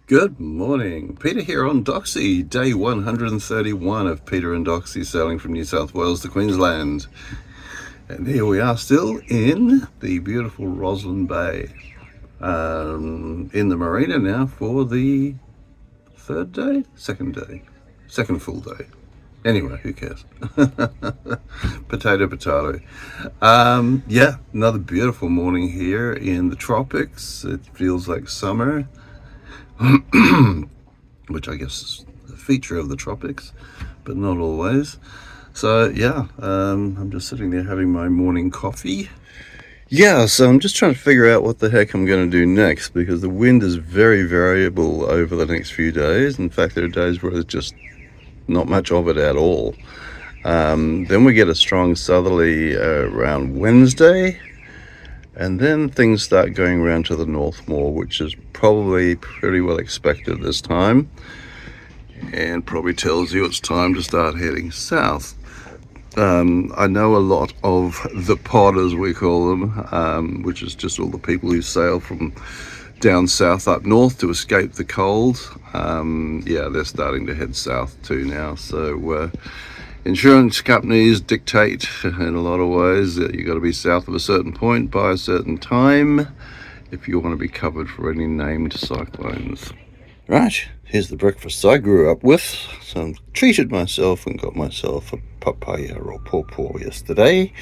Good morning, Peter here on Doxie, day 131 of Peter and Doxie sailing from New South Wales to Queensland. And here we are still in the beautiful Rosslyn Bay, in the marina now for the second full day. Anyway, who cares? Potato. Yeah, another beautiful morning here in the tropics. It feels like summer. Which I guess is a feature of the tropics, but not always. So yeah, I'm just sitting there having my morning coffee. Yeah, so I'm just trying to figure out what the heck I'm going to do next, because the wind is very variable over the next few days. In fact, there are days where there's just not much of it at all. Then we get a strong southerly around Wednesday, and then things start going around to the north more, which is probably pretty well expected this time, and probably tells you it's time to start heading south. I know a lot of the podders, we call them, which is just all the people who sail from down south up north to escape the cold. Yeah, they're starting to head south too now. So insurance companies dictate in a lot of ways that you got to be south of a certain point by a certain time if you want to be covered for any named cyclones. Right, here's the breakfast I grew up with. So I treated myself and got myself a papaya or pawpaw yesterday.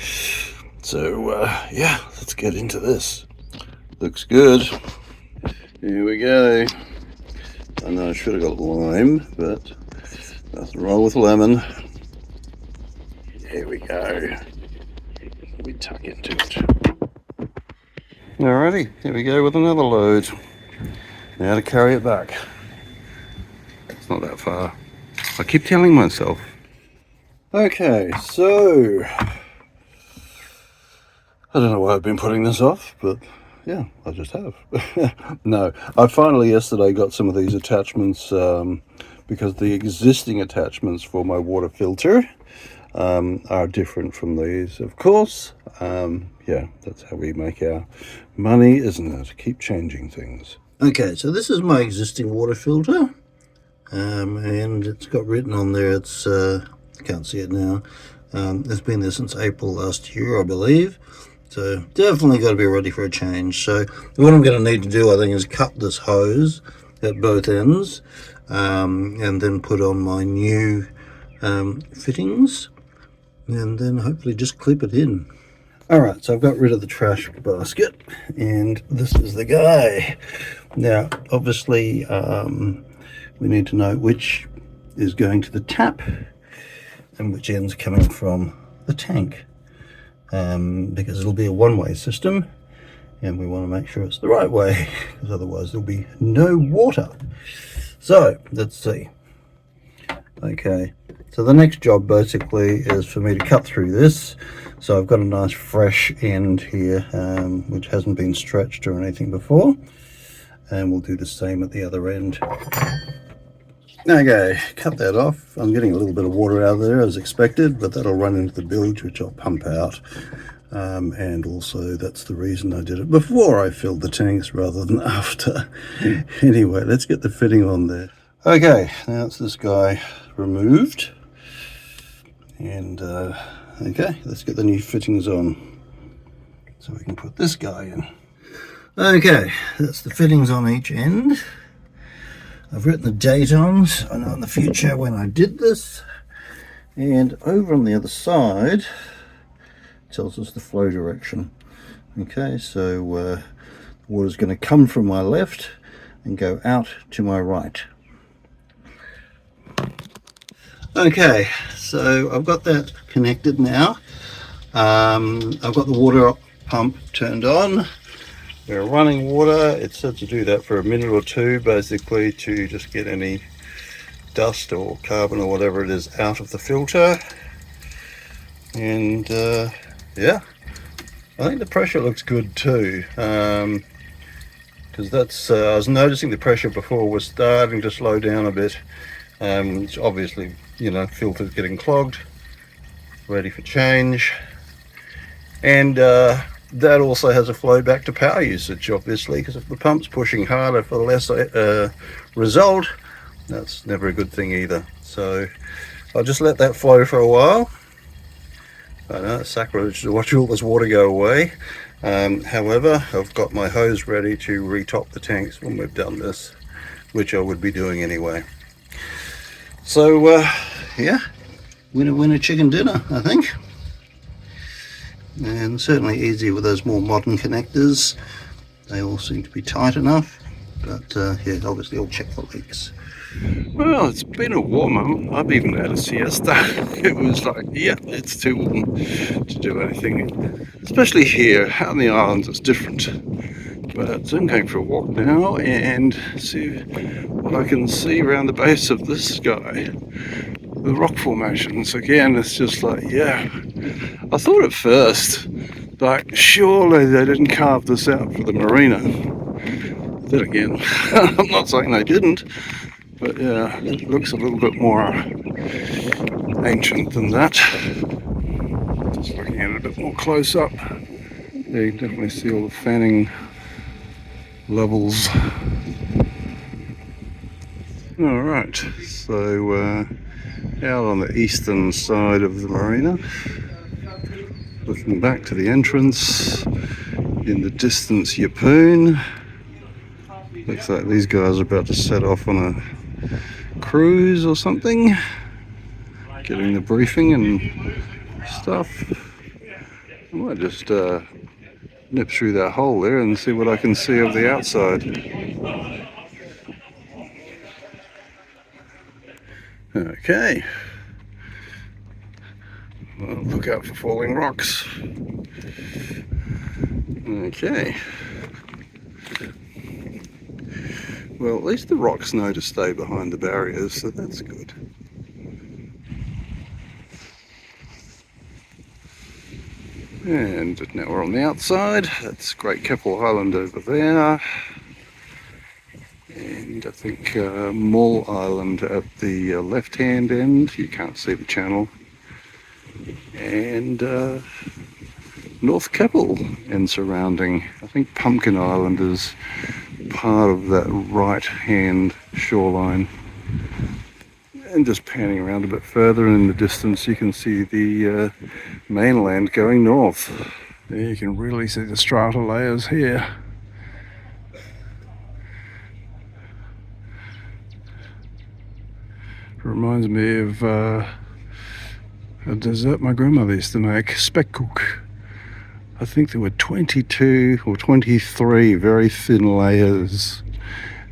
So yeah, let's get into this. Looks good. Here we go. I know I should have got lime, but nothing wrong with lemon. Here we go. We tuck into it. Alrighty, here we go with another load. Now to carry it back. It's not that far. I keep telling myself. Okay, so I don't know why I've been putting this off, but yeah, I just have. No, I finally yesterday got some of these attachments because the existing attachments for my water filter are different from these, of course. Yeah, that's how we make our money, isn't it? Keep changing things. Okay, so this is my existing water filter, and it's got written on there, it's can't see it now, it's been there since April last year, I believe, so definitely got to be ready for a change. So what I'm going to need to do, I think, is cut this hose at both ends, and then put on my new fittings, and then hopefully just clip it in. Alright, so I've got rid of the trash basket, and this is the guy. Now, obviously, we need to know which is going to the tap and which end's coming from the tank, because it'll be a one-way system, and we want to make sure it's the right way, because otherwise there'll be no water. So, let's see. Okay, so the next job basically is for me to cut through this. So I've got a nice fresh end here, which hasn't been stretched or anything before, and we'll do the same at the other end. Okay, cut that off. I'm getting a little bit of water out of there as expected, but that'll run into the bilge, which I'll pump out, and also that's the reason I did it before I filled the tanks rather than after. Anyway, let's get the fitting on there. Okay, now it's this guy removed, and okay, let's get the new fittings on so we can put this guy in. Okay, that's the fittings on each end. I've written the date on, so I know in the future when I did this, and over on the other side it tells us the flow direction. Okay, so the water's going to come from my left and go out to my right. Okay, so I've got that connected now. I've got the water pump turned on. We're running water. It said to do that for a minute or two, basically to just get any dust or carbon or whatever it is out of the filter. And yeah, I think the pressure looks good too, because that's I was noticing the pressure before was starting to slow down a bit. It's obviously, you know, filter's getting clogged, ready for change. And that also has a flow back to power usage, obviously, because if the pump's pushing harder for less result, that's never a good thing either. So I'll just let that flow for a while. I know it's sacrilege to watch all this water go away. However, I've got my hose ready to retop the tanks when we've done this, which I would be doing anyway. So yeah, winner chicken dinner, I think. And certainly easier with those more modern connectors. They all seem to be tight enough, but yeah, obviously I'll check for leaks. Well, it's been a warm. I've even had a siesta. It was like, yeah, it's too warm to do anything. Especially here, out on the islands, it's different. But I'm going for a walk now and see what I can see around the base of this guy. The rock formations, again, it's just like, yeah. I thought at first, like, surely they didn't carve this out for the marina. Then again, I'm not saying they didn't, but yeah, it looks a little bit more ancient than that. Just looking at it a bit more close up, yeah, you can definitely see all the fanning levels. Alright, so out on the eastern side of the marina, looking back to the entrance, in the distance Yeppoon. Looks like these guys are about to set off on a cruise or something, getting the briefing and stuff. I might just nip through that hole there and see what I can see of the outside. Okay. Well, look out for falling rocks. Okay. Well, at least the rocks know to stay behind the barriers, so that's good. And now we're on the outside. That's Great Keppel Island over there. And I think Mull Island at the left-hand end. You can't see the channel. And North Keppel and surrounding. I think Pumpkin Island is part of that right-hand shoreline. And just panning around a bit further in the distance, you can see the mainland going north. There you can really see the strata layers here. It reminds me of a dessert my grandmother used to make, speckcook. I think there were 22 or 23 very thin layers,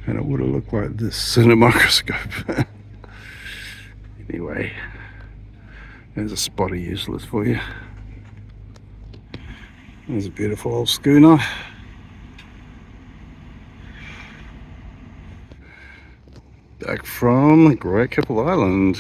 and it would have looked like this in a microscope. Anyway, there's a spotty useless for you. There's a beautiful old schooner. Back from Great Keppel Island.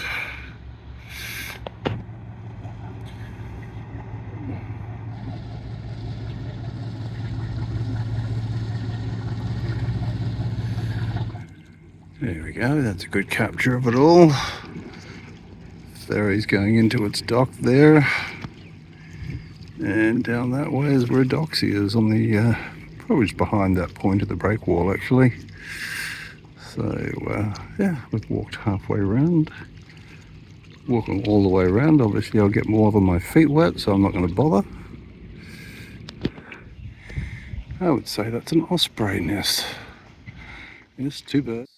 There we go, that's a good capture of it all. Ferry's going into its dock there. And down that way is where Doxie is, on the, probably just behind that point of the break wall actually. So yeah, we've walked halfway around. Walking all the way around, obviously I'll get more than my feet wet, so I'm not going to bother. I would say that's an osprey nest. Yes, two birds.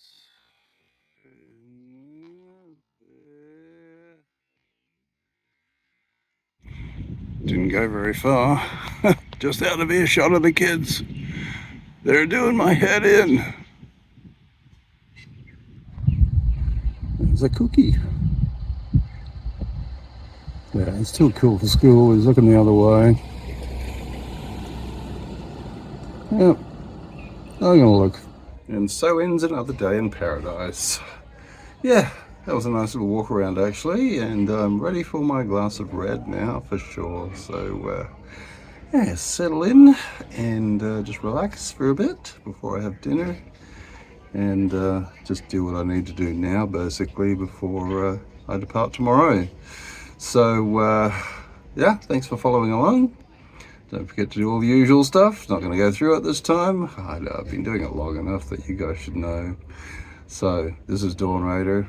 Didn't go very far. Just out of earshot of the kids. They're doing my head in. There's a cookie. Yeah, it's too cool for school. He's looking the other way. Yep. I'm gonna look. And so ends another day in paradise. Yeah, that was a nice little walk around actually, and I'm ready for my glass of red now for sure. So yeah, settle in and just relax for a bit before I have dinner, and just do what I need to do now basically before I depart tomorrow. So yeah, thanks for following along. Don't forget to do all the usual stuff. Not going to go through it this time. I know I've been doing it long enough that you guys should know. So this is Dawn Raider.